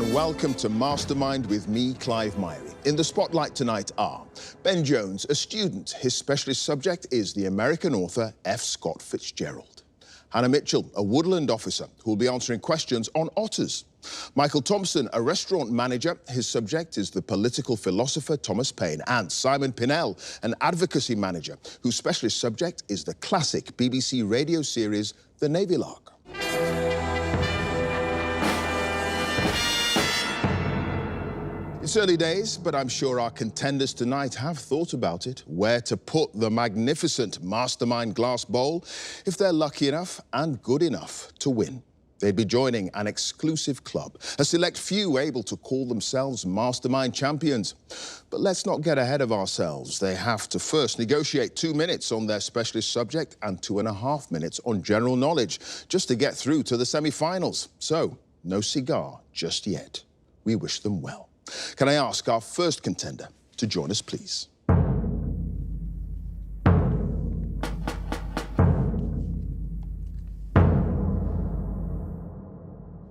and welcome to Mastermind with me, Clive Myrie. In the spotlight tonight are Ben Jones, a student. His specialist subject is the American author F. Scott Fitzgerald. Hannah Mitchell, a woodland officer who will be answering questions on otters. Michael Thompson, a restaurant manager. His subject is the political philosopher Thomas Paine. And Simon Pinnell, an advocacy manager whose specialist subject is the classic BBC radio series The Navy Lark. It's early days, but I'm sure our contenders tonight have thought about it, where to put the magnificent Mastermind glass bowl if they're lucky enough and good enough to win. They'd be joining an exclusive club, a select few able to call themselves Mastermind champions. But let's not get ahead of ourselves. They have to first negotiate 2 minutes on their specialist subject and 2.5 minutes on general knowledge, just to get through to the semi-finals. So, no cigar just yet. We wish them well. Can I ask our first contender to join us, please?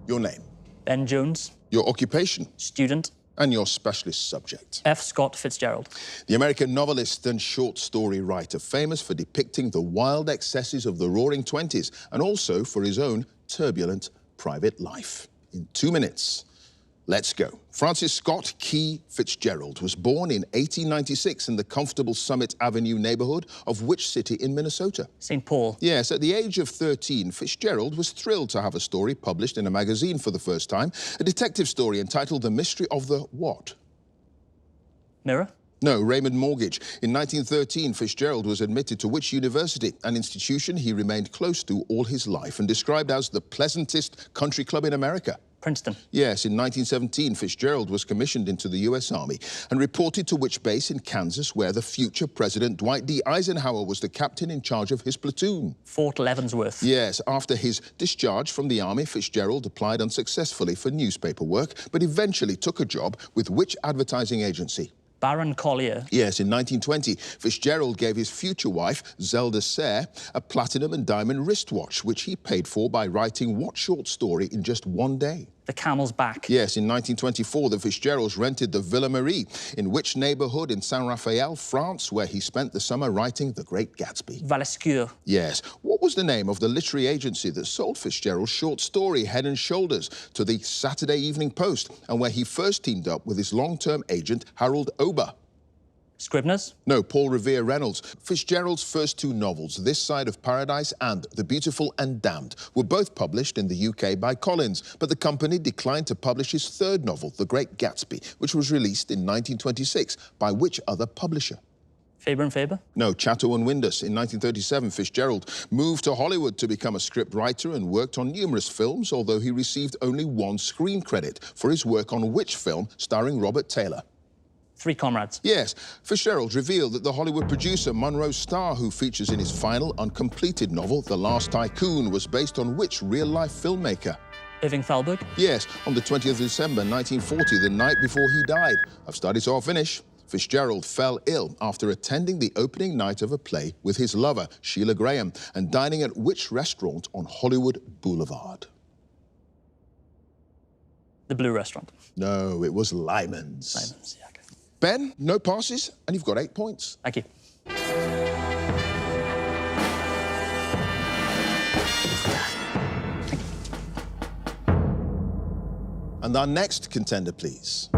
Your name? Ben Jones. Your occupation? Student. And your specialist subject? F. Scott Fitzgerald. The American novelist and short story writer, famous for depicting the wild excesses of the Roaring Twenties and also for his own turbulent private life. In 2 minutes. Let's go. Francis Scott Key Fitzgerald was born in 1896 in the comfortable Summit Avenue neighborhood of which city in Minnesota? St. Paul. Yes, at the age of 13, Fitzgerald was thrilled to have a story published in a magazine for the first time, a detective story entitled The Mystery of the What? Mirror? No, Raymond Mortgage. In 1913, Fitzgerald was admitted to which university, an institution he remained close to all his life and described as the pleasantest country club in America? Princeton. Yes, in 1917, Fitzgerald was commissioned into the U.S. Army and reported to which base in Kansas, where the future President Dwight D. Eisenhower was the captain in charge of his platoon. Fort Leavenworth. Yes, after his discharge from the Army, Fitzgerald applied unsuccessfully for newspaper work, but eventually took a job with which advertising agency? Barron Collier. Yes, in 1920, Fitzgerald gave his future wife, Zelda Sayre, a platinum and diamond wristwatch, which he paid for by writing what short story in just 1 day? The Camel's Back. Yes, in 1924, the Fitzgeralds rented the Villa Marie, in which neighborhood in Saint Raphael, France, where he spent the summer writing The Great Gatsby? Valescure. Yes. What was the name of the literary agency that sold Fitzgerald's short story, Head and Shoulders, to the Saturday Evening Post, and where he first teamed up with his long-term agent, Harold Ober? Scribner's? No, Paul Revere Reynolds. Fitzgerald's first 2 novels, This Side of Paradise and The Beautiful and Damned, were both published in the UK by Collins, but the company declined to publish his 3rd novel, The Great Gatsby, which was released in 1926 by which other publisher? Faber and Faber? No, Chatto and Windus. In 1937, Fitzgerald moved to Hollywood to become a script writer and worked on numerous films, although he received only 1 screen credit for his work on which film starring Robert Taylor? Three Comrades. Yes, Fitzgerald revealed that the Hollywood producer Monroe Starr, who features in his final uncompleted novel, The Last Tycoon, was based on which real-life filmmaker? Irving Thalberg? Yes, on the 20th of December 1940, the night before he died. I've started, so I'll finish. Fitzgerald fell ill after attending the opening night of a play with his lover, Sheila Graham, and dining at which restaurant on Hollywood Boulevard? The Blue Restaurant. No, it was Lyman's. Lyman's, yeah, okay. Ben, no passes, and you've got 8 points. Thank you. And our next contender, please.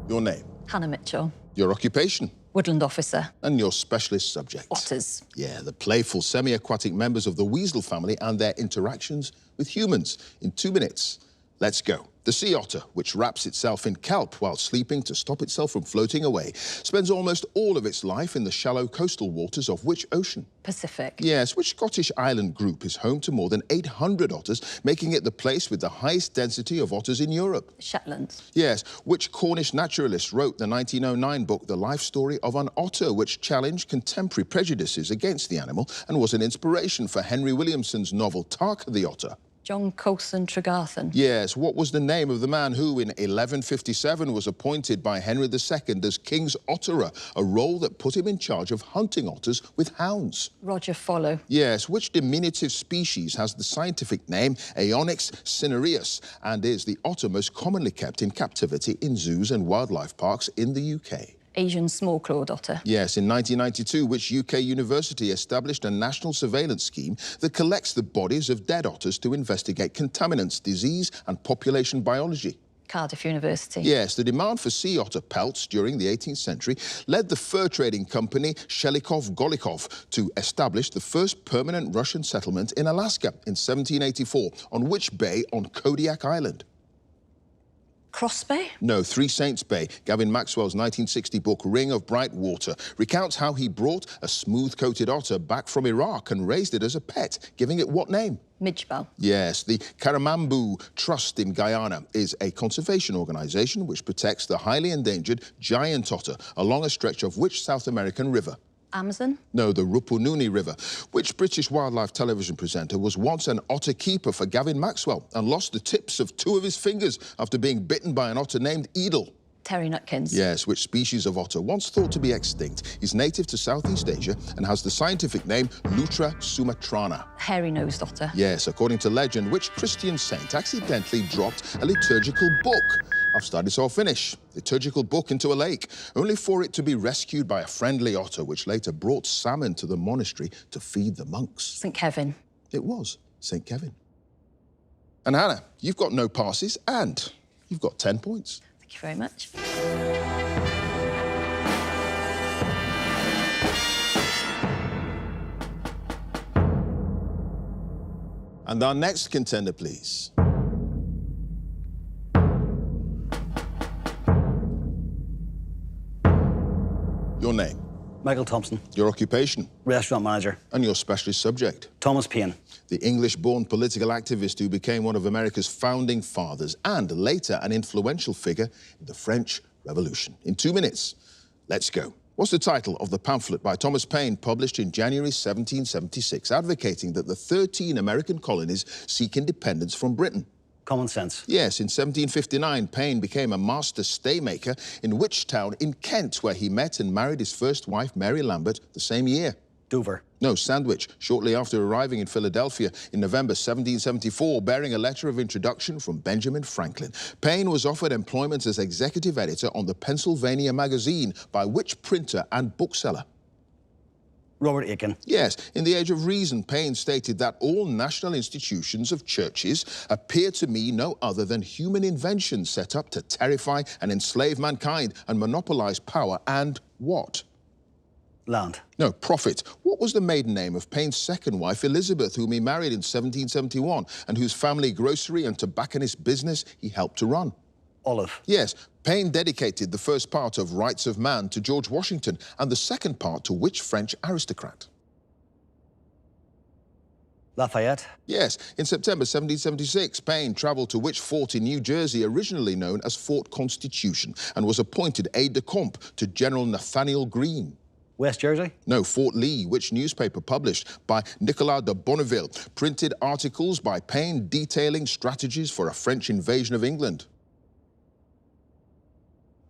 Your name? Hannah Mitchell. Your occupation? Woodland officer. And your specialist subject? Otters. Yeah, the playful semi-aquatic members of the weasel family and their interactions with humans. In 2 minutes, let's go. The sea otter, which wraps itself in kelp while sleeping to stop itself from floating away, spends almost all of its life in the shallow coastal waters of which ocean? Pacific. Yes, which Scottish island group is home to more than 800 otters, making it the place with the highest density of otters in Europe? Shetland. Yes, which Cornish naturalist wrote the 1909 book The Life Story of an Otter, which challenged contemporary prejudices against the animal and was an inspiration for Henry Williamson's novel Tarka the Otter? John Coulson Tregarthen. Yes, what was the name of the man who, in 1157, was appointed by Henry II as King's Otterer, a role that put him in charge of hunting otters with hounds? Roger Follow. Yes, which diminutive species has the scientific name Aeonyx cinereus and is the otter most commonly kept in captivity in zoos and wildlife parks in the UK? Asian small-clawed otter. Yes, in 1992, which UK university established a national surveillance scheme that collects the bodies of dead otters to investigate contaminants, disease and population biology? Cardiff University. Yes, the demand for sea otter pelts during the 18th century led the fur trading company Shelikov-Golikov to establish the first permanent Russian settlement in Alaska in 1784. On which bay on Kodiak Island? Cross Bay? No, Three Saints Bay. Gavin Maxwell's 1960 book, Ring of Bright Water, recounts how he brought a smooth-coated otter back from Iraq and raised it as a pet, giving it what name? Midgebel. Yes, the Karamambu Trust in Guyana is a conservation organisation which protects the highly endangered giant otter along a stretch of which South American river? Amazon? No, the Rupununi River. Which British wildlife television presenter was once an otter keeper for Gavin Maxwell and lost the tips of 2 of his fingers after being bitten by an otter named Edel? Terry Nutkins. Yes, which species of otter, once thought to be extinct, is native to Southeast Asia and has the scientific name Lutra sumatrana? Hairy-nosed otter. Yes, according to legend, which Christian saint accidentally dropped a liturgical book? I've started so I'll finish. Liturgical book into a lake, only for it to be rescued by a friendly otter, which later brought salmon to the monastery to feed the monks. St. Kevin. It was St. Kevin. And Hannah, you've got no passes and you've got 10 points. Thank you very much. And our next contender, please. Your name, Michael Thompson, your occupation, restaurant manager. and your specialist subject. Thomas Paine, The English-born political activist who became one of America's founding fathers and later an influential figure in the French Revolution. In 2 minutes, let's go. What's the title of the pamphlet by Thomas Paine published in January 1776, advocating that the 13 American colonies seek independence from Britain? Common Sense. Yes, in 1759, Paine became a master staymaker in which town in Kent, where he met and married his first wife, Mary Lambert, the same year? Dover. No, Sandwich, shortly after arriving in Philadelphia in November 1774, bearing a letter of introduction from Benjamin Franklin. Paine was offered employment as executive editor on the Pennsylvania Magazine by which printer and bookseller? Robert Aiken. Yes, in The Age of Reason, Paine stated that all national institutions of churches appear to me no other than human inventions set up to terrify and enslave mankind and monopolize power and what? Land. No, profit. What was the maiden name of Paine's second wife, Elizabeth, whom he married in 1771 and whose family grocery and tobacconist business he helped to run? Olive. Yes, Paine dedicated the first part of Rights of Man to George Washington and the second part to which French aristocrat? Lafayette. Yes, in September 1776, Paine travelled to which fort in New Jersey, originally known as Fort Constitution, and was appointed aide-de-camp to General Nathaniel Greene? West Jersey. No, Fort Lee, which newspaper published by Nicolas de Bonneville printed articles by Paine detailing strategies for a French invasion of England?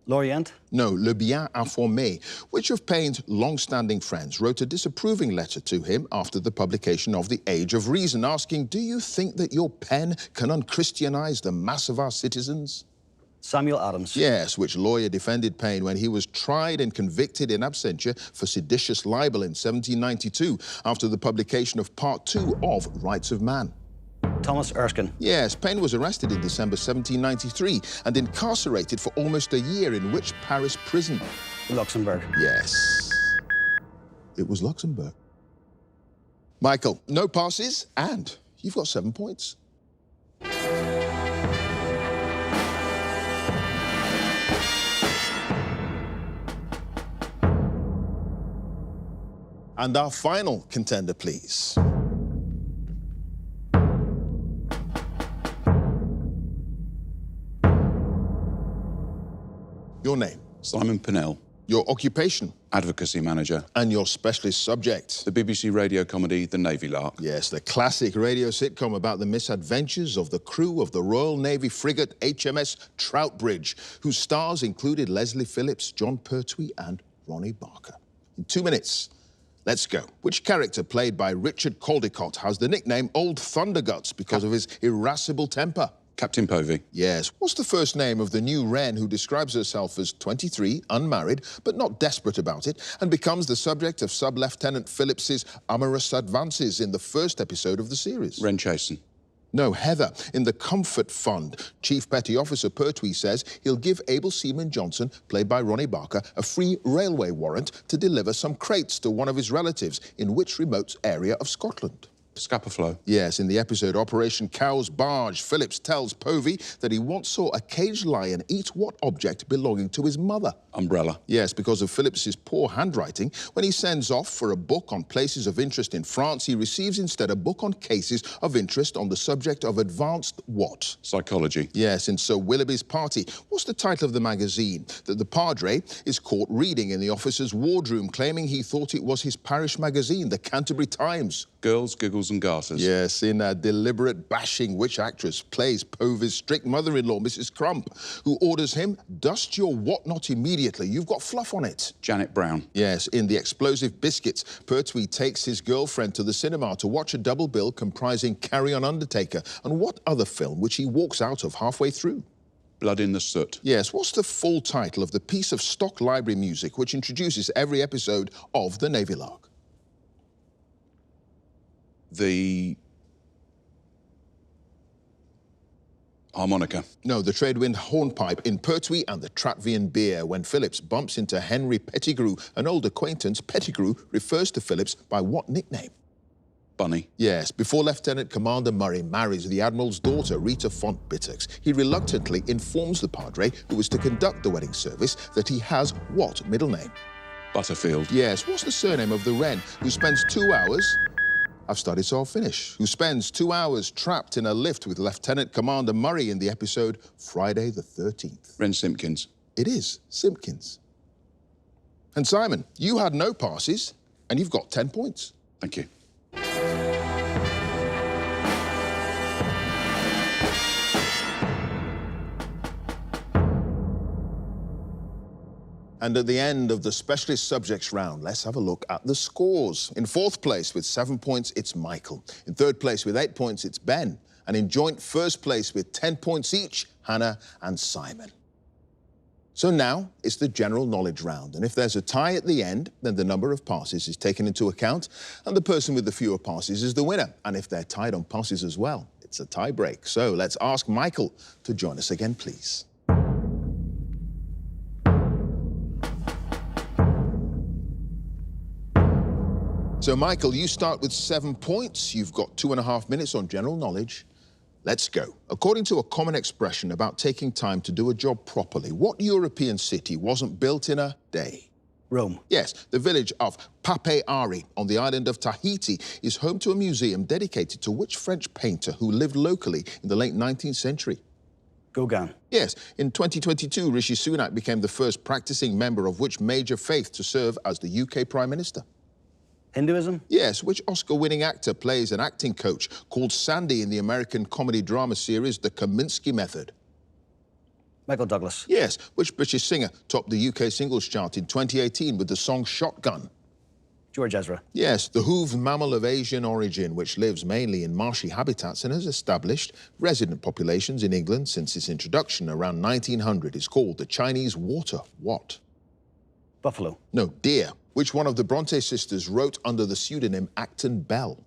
Lorient. No, Le Bien Informé. Which of Paine's long-standing friends wrote a disapproving letter to him after the publication of The Age of Reason, asking, do you think that your pen can unchristianize the mass of our citizens? Samuel Adams. Yes, which lawyer defended Paine when he was tried and convicted in absentia for seditious libel in 1792 after the publication of Part 2 of Rights of Man? Thomas Erskine. Yes, Paine was arrested in December 1793 and incarcerated for almost a year in which Paris prison? Luxembourg. Yes, it was Luxembourg. Michael, no passes, and you've got 7 points. And our final contender, please. Your name? Simon Pinnell. Your occupation Advocacy manager. and your specialist subject. The BBC radio comedy The Navy Lark. Yes, the classic radio sitcom about the misadventures of the crew of the Royal Navy frigate HMS Troutbridge, whose stars included Leslie Phillips, John Pertwee and Ronnie Barker. In 2 minutes, let's go. Which character played by Richard Caldecott has the nickname Old Thunderguts because of his irascible temper? Captain Povey. Yes. What's the first name of the new Wren who describes herself as 23, unmarried, but not desperate about it, and becomes the subject of Sub-Lieutenant Phillips's amorous advances in the first episode of the series? Wren Chasen. No, Heather. In the Comfort Fund, Chief Petty Officer Pertwee says he'll give Able Seaman Johnson, played by Ronnie Barker, a free railway warrant to deliver some crates to one of his relatives in which remote area of Scotland? Scapa Flow. Yes, in the episode Operation Cow's Barge, Phillips tells Povey that he once saw a caged lion eat what object belonging to his mother? Umbrella. Yes, because of Phillips's poor handwriting, when he sends off for a book on places of interest in France, he receives instead a book on cases of interest on the subject of advanced what? Psychology. Yes, in Sir Willoughby's Party. What's the title of the magazine that the Padre is caught reading in the officer's wardroom, claiming he thought it was his parish magazine, the Canterbury Times? Girls, Giggles and Garters. Yes, in a deliberate bashing, which actress plays Povey's strict mother-in-law, Mrs. Crump, who orders him, dust your whatnot immediately, you've got fluff on it. Janet Brown. Yes, in The Explosive Biscuits, Pertwee takes his girlfriend to the cinema to watch a double bill comprising Carry On Undertaker, and what other film which he walks out of halfway through? Blood in the Soot. Yes, what's the full title of the piece of stock library music which introduces every episode of The Navy Lark? The harmonica. No, the Tradewind hornpipe in Pertwee and the Tratvian Beer. When Phillips bumps into Henry Pettigrew, an old acquaintance, Pettigrew refers to Phillips by what nickname? Bunny. Yes, before Lieutenant Commander Murray marries the Admiral's daughter, Rita Font-Bittux, he reluctantly informs the Padre, who was to conduct the wedding service, that he has what middle name? Butterfield. Yes, what's the surname of the Wren who spends 2 hours... I've started, so I'll finish. Who spends 2 hours trapped in a lift with Lieutenant Commander Murray in the episode Friday the 13th? Wren Simpkins. It is Simpkins. And Simon, you had no passes, and you've got 10 points. Thank you. And at the end of the specialist subjects round, let's have a look at the scores. In 4th place with 7 points, it's Michael. In 3rd place with 8 points, it's Ben. And in joint 1st place with 10 points each, Hannah and Simon. So now it's the general knowledge round. And if there's a tie at the end, then the number of passes is taken into account, and the person with the fewer passes is the winner. And if they're tied on passes as well, it's a tie break. So let's ask Michael to join us again, please. So, Michael, you start with 7 points. You've got 2.5 minutes on general knowledge. Let's go. According to a common expression about taking time to do a job properly, what European city wasn't built in a day? Rome. Yes, the village of Papeete on the island of Tahiti is home to a museum dedicated to which French painter who lived locally in the late 19th century? Gauguin. Yes, in 2022, Rishi Sunak became the first practicing member of which major faith to serve as the UK Prime Minister? Hinduism. Yes, which Oscar-winning actor plays an acting coach called Sandy in the American comedy drama series The Kaminsky Method? Michael Douglas. Yes, which British singer topped the UK singles chart in 2018 with the song Shotgun? George Ezra. Yes, the hooved mammal of Asian origin, which lives mainly in marshy habitats and has established resident populations in England since its introduction around 1900, is called the Chinese water what? Buffalo. No, deer. Which one of the Bronte sisters wrote under the pseudonym Acton Bell?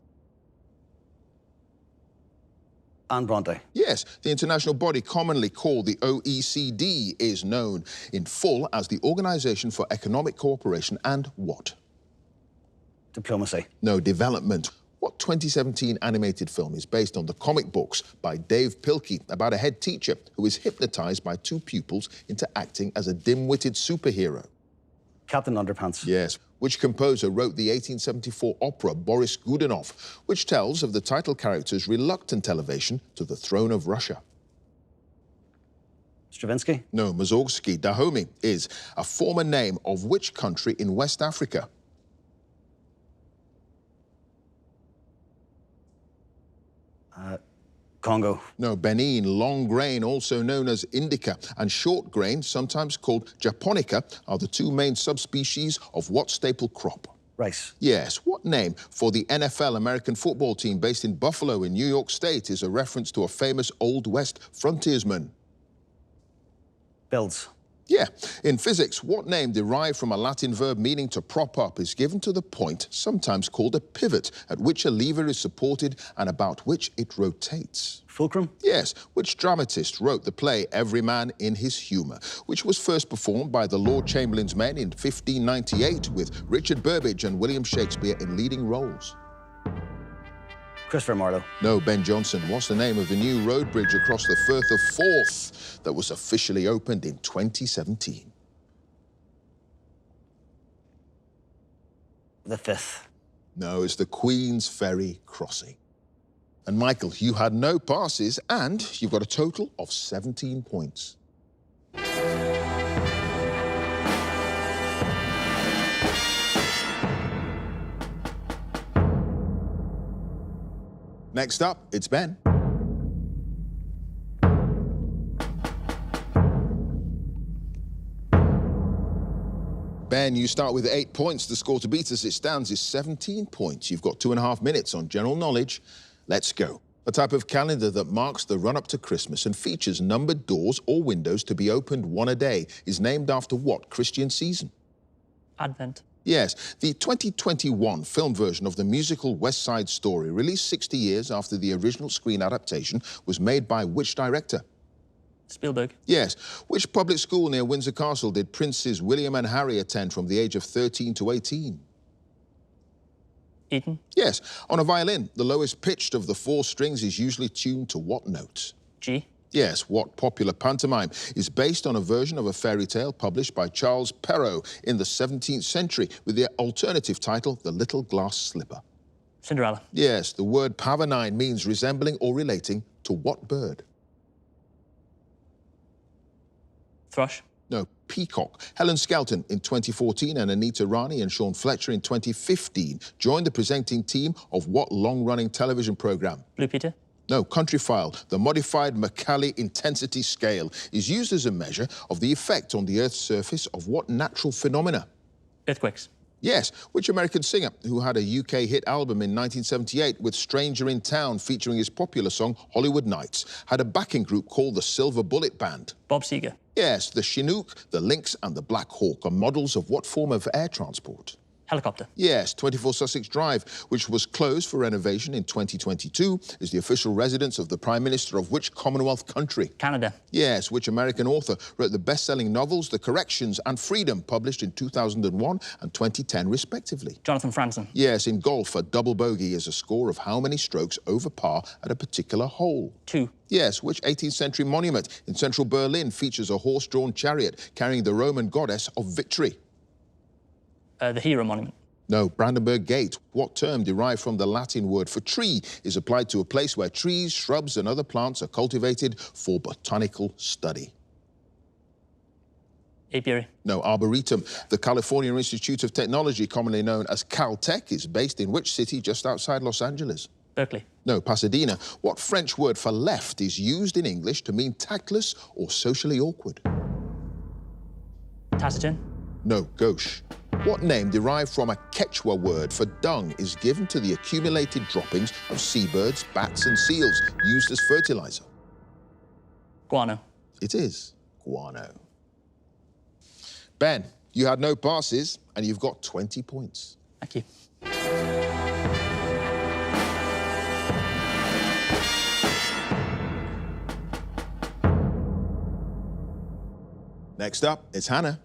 Anne Bronte. Yes, the international body commonly called the OECD is known in full as the Organization for Economic Cooperation and what? Diplomacy. No, development. What 2017 animated film is based on the comic books by Dave Pilkey about a head teacher who is hypnotized by 2 pupils into acting as a dim-witted superhero? Captain Underpants. Yes. Which composer wrote the 1874 opera Boris Godunov, which tells of the title character's reluctant elevation to the throne of Russia? Stravinsky. No, Mussorgsky. Dahomey is a former name of which country in West Africa? Congo. No, Benin. Long grain, also known as indica, and short grain, sometimes called japonica, are the two main subspecies of what staple crop? Rice. Yes. What name for the NFL American football team based in Buffalo in New York State is a reference to a famous Old West frontiersman? Bills. Yeah. In physics, what name derived from a Latin verb meaning to prop up is given to the point, sometimes called a pivot, at which a lever is supported and about which it rotates? Fulcrum. Yes. Which dramatist wrote the play Every Man in His Humour, which was first performed by the Lord Chamberlain's Men in 1598 with Richard Burbage and William Shakespeare in leading roles? Christopher Marlowe. No, Ben Jonson. What's the name of the new road bridge across the Firth of Forth that was officially opened in 2017? The Fifth. No, it's the Queen's Ferry Crossing. And Michael, you had no passes and you've got a total of 17 points. Next up, it's Ben. Ben, you start with 8 points. The score to beat as it stands is 17 points. You've got 2.5 minutes on general knowledge. Let's go. A type of calendar that marks the run-up to Christmas and features numbered doors or windows to be opened one a day is named after what Christian season? Advent. Yes, the 2021 film version of the musical West Side Story, released 60 years after the original screen adaptation, was made by which director? Spielberg. Yes. Which public school near Windsor Castle did Princes William and Harry attend from the age of 13 to 18? Eton. Yes. On a violin, the lowest pitched of the 4 strings is usually tuned to what note? G. Yes. What popular pantomime is based on a version of a fairy tale published by Charles Perrault in the 17th century with the alternative title, The Little Glass Slipper? Cinderella. Yes. The word pavonine means resembling or relating to what bird? Thrush. No, peacock. Helen Skelton in 2014 and Anita Rani and Sean Fletcher in 2015 joined the presenting team of what long-running television program? Blue Peter. No, Countryfile. The modified Mercalli intensity scale is used as a measure of the effect on the Earth's surface of what natural phenomena? Earthquakes. Yes. Which American singer who had a UK hit album in 1978 with Stranger in Town featuring his popular song Hollywood Nights had a backing group called the Silver Bullet Band? Bob Seger. Yes, the Chinook, the Lynx and the Black Hawk are models of what form of air transport? Helicopter. Yes, 24 Sussex Drive, which was closed for renovation in 2022, is the official residence of the Prime Minister of which Commonwealth country? Canada. Yes, which American author wrote the best-selling novels The Corrections and Freedom, published in 2001 and 2010 respectively? Jonathan Franzen. Yes, in golf, a double bogey is a score of how many strokes over par at a particular hole? 2. Yes, which 18th century monument in central Berlin features a horse-drawn chariot carrying the Roman goddess of victory? The Hero Monument. No, Brandenburg Gate. What term derived from the Latin word for tree is applied to a place where trees, shrubs and other plants are cultivated for botanical study? Apiary. No, Arboretum. The California Institute of Technology, commonly known as Caltech, is based in which city just outside Los Angeles? Berkeley. No, Pasadena. What French word for left is used in English to mean tactless or socially awkward? Taciturn. No, gauche. What name derived from a Quechua word for dung is given to the accumulated droppings of seabirds, bats and seals used as fertilizer? Guano. It is guano. Ben, you had no passes and you've got 20 points. Thank you. Next up, it's Hannah.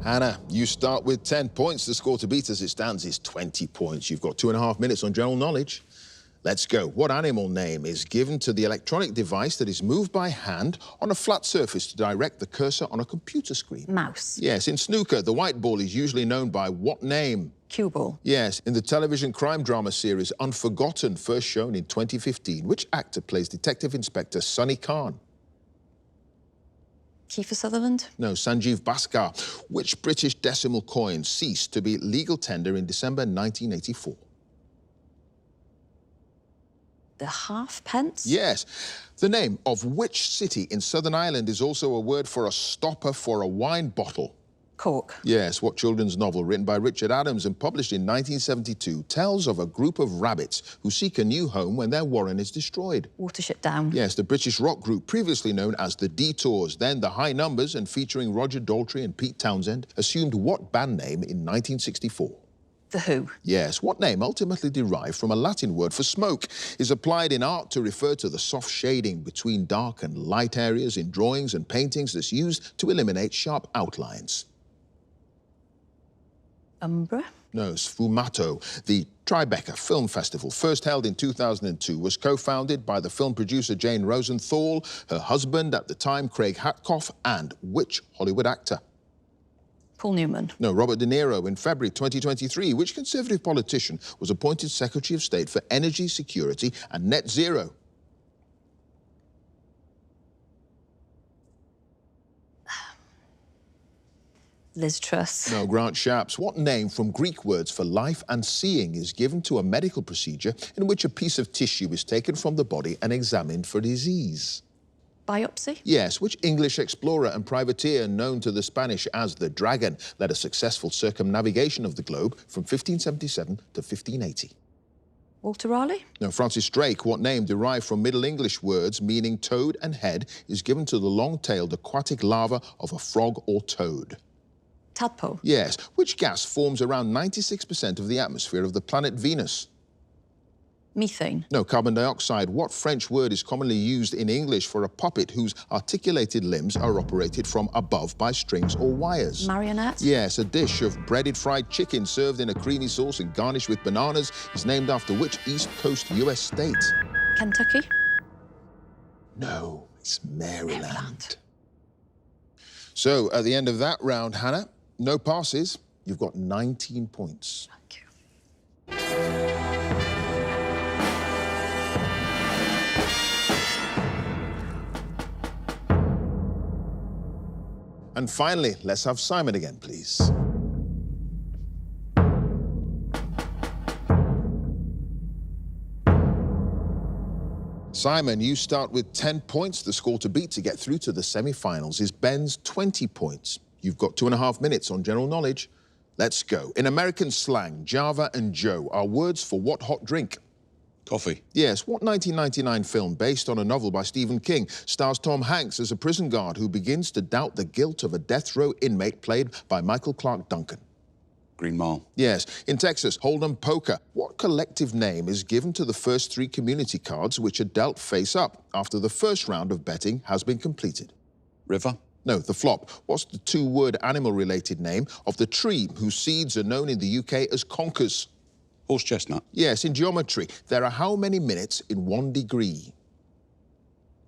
Hannah, you start with 10 points. The score to beat as it stands is 20 points. You've got 2.5 minutes on general knowledge. Let's go. What animal name is given to the electronic device that is moved by hand on a flat surface to direct the cursor on a computer screen? Mouse. Yes, in snooker, the white ball is usually known by what name? Cue ball. Yes, in the television crime drama series Unforgotten, first shown in 2015, which actor plays Detective Inspector Sonny Khan? Kiefer Sutherland. No, Sanjeev Bhaskar. Which British decimal coin ceased to be legal tender in December 1984? The halfpence. Yes. The name of which city in Southern Ireland is also a word for a stopper for a wine bottle? Cork. Yes, what children's novel written by Richard Adams and published in 1972 tells of a group of rabbits who seek a new home when their warren is destroyed? Watership Down. Yes, the British rock group previously known as the Detours, then the High Numbers and featuring Roger Daltrey and Pete Townsend, assumed what band name in 1964? The Who. Yes, what name, ultimately derived from a Latin word for smoke, is applied in art to refer to the soft shading between dark and light areas in drawings and paintings that's used to eliminate sharp outlines? Umbra. No, Sfumato. The Tribeca Film Festival, first held in 2002, was co-founded by the film producer Jane Rosenthal, her husband at the time, Craig Hatkoff, and which Hollywood actor? Paul Newman. No, Robert De Niro. In February 2023, which Conservative politician was appointed Secretary of State for Energy Security and Net Zero? Liz Truss. No, Grant Shapps. What name from Greek words for life and seeing is given to a medical procedure in which a piece of tissue is taken from the body and examined for disease? Biopsy. Yes, which English explorer and privateer known to the Spanish as the Dragon led a successful circumnavigation of the globe from 1577 to 1580? Walter Raleigh. No, Francis Drake. What name derived from Middle English words meaning toad and head is given to the long-tailed aquatic larva of a frog or toad? Tadpole. Yes, which gas forms around 96% of the atmosphere of the planet Venus? Methane. No, carbon dioxide. What French word is commonly used in English for a puppet whose articulated limbs are operated from above by strings or wires? Marionette. Yes, a dish of breaded fried chicken served in a creamy sauce and garnished with bananas is named after which East Coast US state? Kentucky. No, it's Maryland. So, at the end of that round, Hannah, no passes. You've got 19 points. Thank you. And finally, let's have Simon again, please. Simon, you start with 10 points. The score to beat to get through to the semi-finals is Ben's 20 points. You've got 2.5 minutes on general knowledge. Let's go. In American slang, Java and Joe are words for what hot drink? Coffee. Yes, what 1999 film based on a novel by Stephen King stars Tom Hanks as a prison guard who begins to doubt the guilt of a death row inmate played by Michael Clark Duncan? Green Mile. Yes, in Texas, Hold'em Poker. What collective name is given to the first 3 community cards which are dealt face up after the first round of betting has been completed? River. No, the flop. What's the 2-word animal-related name of the tree whose seeds are known in the UK as conkers? Horse chestnut. Yes, in geometry, there are how many minutes in 1 degree?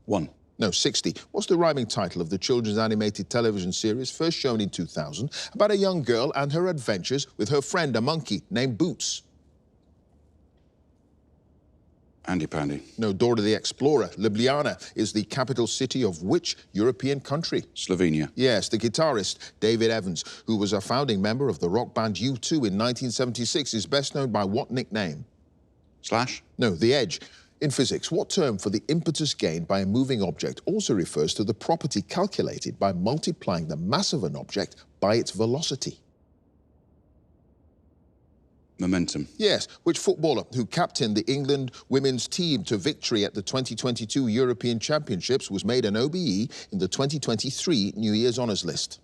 1. No, 60. What's the rhyming title of the children's animated television series first shown in 2000 about a young girl and her adventures with her friend, a monkey named Boots? Andy Pandy. No, Dora the Explorer. Ljubljana is the capital city of which European country? Slovenia. Yes, the guitarist David Evans, who was a founding member of the rock band U2 in 1976, is best known by what nickname? Slash. No, The Edge. In physics, what term for the impetus gained by a moving object also refers to the property calculated by multiplying the mass of an object by its velocity? Momentum. Yes, which footballer who captained the England women's team to victory at the 2022 European Championships was made an OBE in the 2023 New Year's Honours List?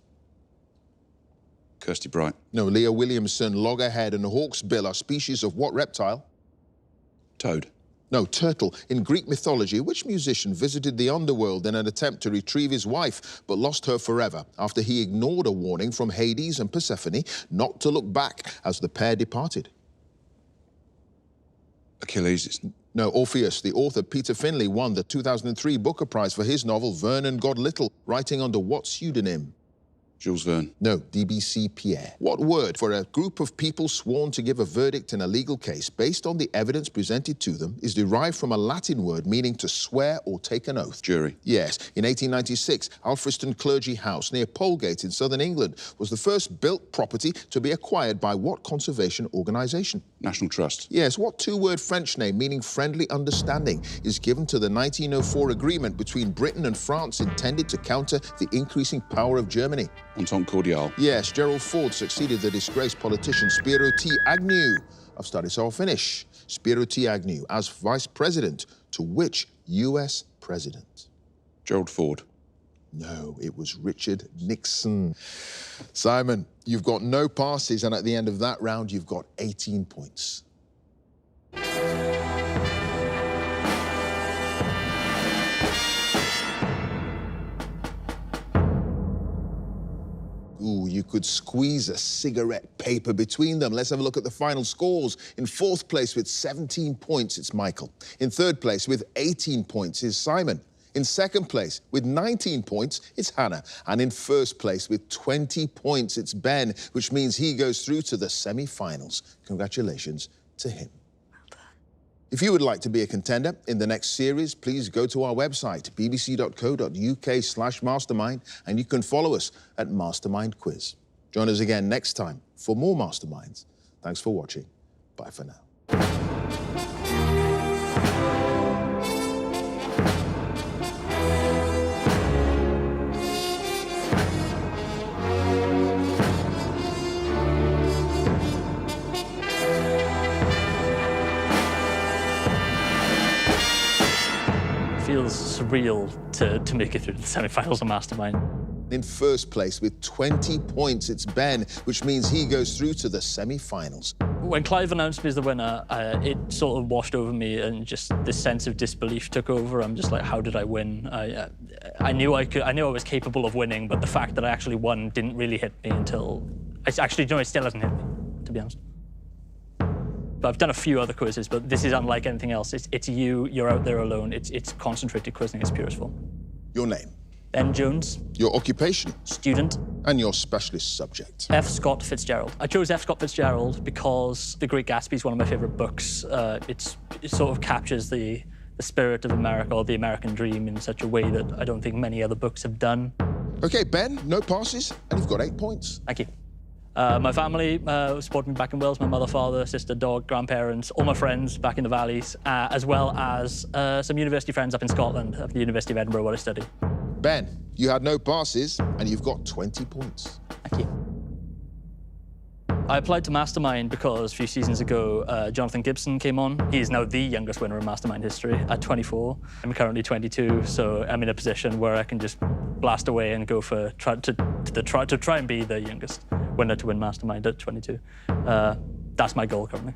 Kirsty Bright. No, Leah Williamson, loggerhead and hawksbill are species of what reptile? Toad. No, turtle. In Greek mythology, which musician visited the underworld in an attempt to retrieve his wife, but lost her forever after he ignored a warning from Hades and Persephone not to look back as the pair departed? Achilles. No, Orpheus. The author Peter Finlay won the 2003 Booker Prize for his novel Vernon God Little, writing under what pseudonym? Jules Verne. No, DBC Pierre. What word for a group of people sworn to give a verdict in a legal case based on the evidence presented to them is derived from a Latin word meaning to swear or take an oath? Jury. Yes. In 1896, Alfriston Clergy House near Polegate in southern England was the first built property to be acquired by what conservation organisation? National Trust. Yes. What two-word French name meaning friendly understanding is given to the 1904 agreement between Britain and France intended to counter the increasing power of Germany? Entente cordiale. Yes, Gerald Ford succeeded the disgraced politician Spiro T. Agnew. I've started, so I'll finish. Spiro T. Agnew as vice president to which US president? Gerald Ford. No, it was Richard Nixon. Simon, you've got no passes, and at the end of that round, you've got 18 points. Ooh, you could squeeze a cigarette paper between them. Let's have a look at the final scores. In fourth place with 17 points, it's Michael. In third place with 18 points is Simon. In second place with 19 points, it's Hannah. And in first place with 20 points, it's Ben, which means he goes through to the semi-finals. Congratulations to him. If you would like to be a contender in the next series, please go to our website, bbc.co.uk/mastermind, and you can follow us at Mastermind Quiz. Join us again next time for more Masterminds. Thanks for watching. Bye for now. Feels surreal to make it through the semi-finals of Mastermind. In first place with 20 points, it's Ben, which means he goes through to the semi-finals. When Clive announced me as the winner, it sort of washed over me, and just this sense of disbelief took over. I'm just like, how did I win? I knew I was capable of winning, but the fact that I actually won didn't really hit me until... it still hasn't hit me, to be honest. But I've done a few other quizzes, but this is unlike anything else. It's you're out there alone. It's concentrated quizzing, it's purest form. Your name? Ben Jones. Your occupation? Student. And your specialist subject? F. Scott Fitzgerald. I chose F. Scott Fitzgerald because The Great Gatsby is one of my favorite books. It sort of captures the spirit of America, or the American dream, in such a way that I don't think many other books have done. Okay, Ben, no passes, and you've got 8 points. Thank you. My family supported me back in Wales. My mother, father, sister, dog, grandparents, all my friends back in the valleys, as well as some university friends up in Scotland at the University of Edinburgh, where I studied. Ben, you had no passes, and you've got 20 points. Thank you. I applied to Mastermind because a few seasons ago, Jonathan Gibson came on. He is now the youngest winner in Mastermind history at 24. I'm currently 22, so I'm in a position where I can just blast away and go for try and be the youngest winner to win Mastermind at 22. That's my goal currently.